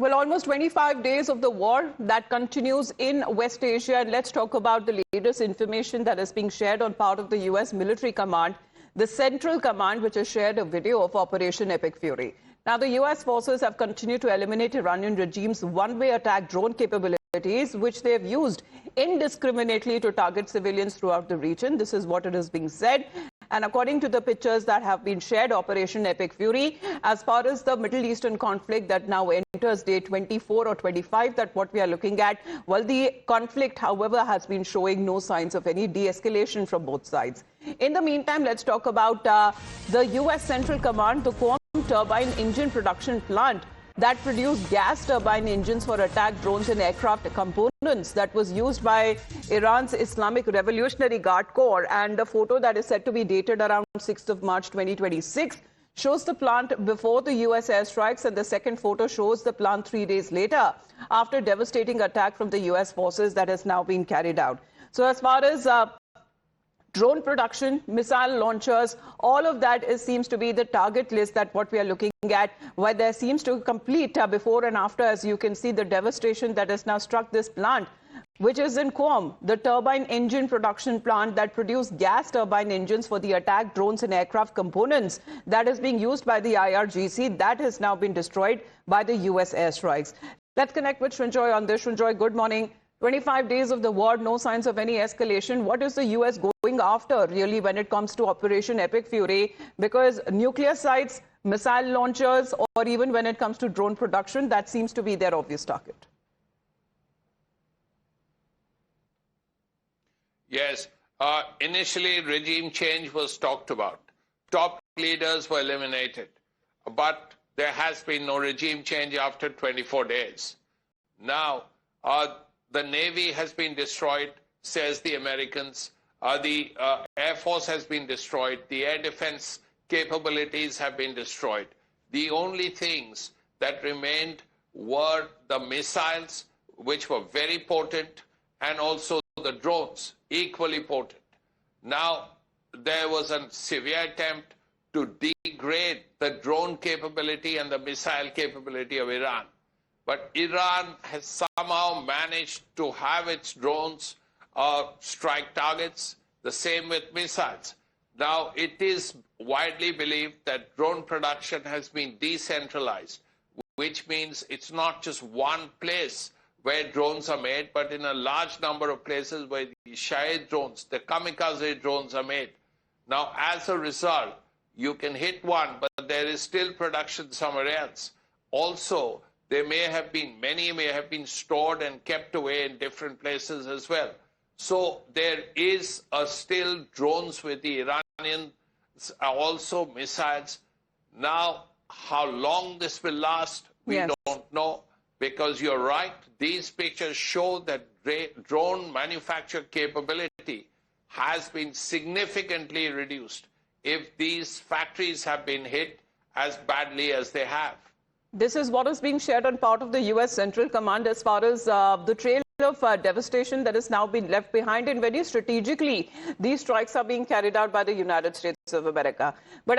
Well, almost 25 days of the war that continues in West Asia. And let's talk about the latest information that is being shared on part of the U.S. military command. The Central Command, which has shared a video of Operation Epic Fury. Now, the U.S. forces have continued to eliminate Iranian regime's one-way attack drone capabilities, which they have used indiscriminately to target civilians throughout the region. This is what it is being said. And according to the pictures that have been shared, Operation Epic Fury, as far as the Middle Eastern conflict that now enters day 24 or 25, that what we are looking at, well, the conflict, however, has been showing no signs of any de-escalation from both sides. In the meantime, let's talk about the U.S. Central Command, the Qom Turbine engine production plant that produced gas turbine engines for attack drones and aircraft components that was used by Iran's Islamic Revolutionary Guard Corps. And the photo that is said to be dated around 6th of March 2026 shows the plant before the U.S. airstrikes, and the second photo shows the plant 3 days later after devastating attack from the U.S. forces that has now been carried out. So as far as drone production, missile launchers, all of that seems to be the target list that what we are looking at, where there seems to complete before and after, as you can see, the devastation that has now struck this plant, which is in Qom, the turbine engine production plant that produced gas turbine engines for the attack drones and aircraft components that is being used by the IRGC. That has now been destroyed by the U.S. airstrikes. Let's connect with Shrinjoy on this. Shrinjoy, good morning. 25 days of the war, no signs of any escalation. What is the U.S. going after, really, when it comes to Operation Epic Fury? Because nuclear sites, missile launchers, or even when it comes to drone production, that seems to be their obvious target. Yes. Initially, regime change was talked about. Top leaders were eliminated. But there has been no regime change after 24 days. Now, the Navy has been destroyed, says the Americans. The Air Force has been destroyed. The air defense capabilities have been destroyed. The only things that remained were the missiles, which were very potent, and also the drones, equally potent. Now, there was a severe attempt to degrade the drone capability and the missile capability of Iran. But Iran has somehow managed to have its drones strike targets, the same with missiles. Now, it is widely believed that drone production has been decentralized, which means it's not just one place where drones are made, but in a large number of places where the Shahid drones, the kamikaze drones are made. Now, as a result, you can hit one, but there is still production somewhere else. Also, many may have been stored and kept away in different places as well. So there is still drones with the Iranians, also missiles. Now, how long this will last, we don't know, because you're right. These pictures show that drone manufacture capability has been significantly reduced if these factories have been hit as badly as they have. This is what is being shared on part of the U.S. Central Command as far as the trail of devastation that has now been left behind, and very strategically these strikes are being carried out by the United States of America. But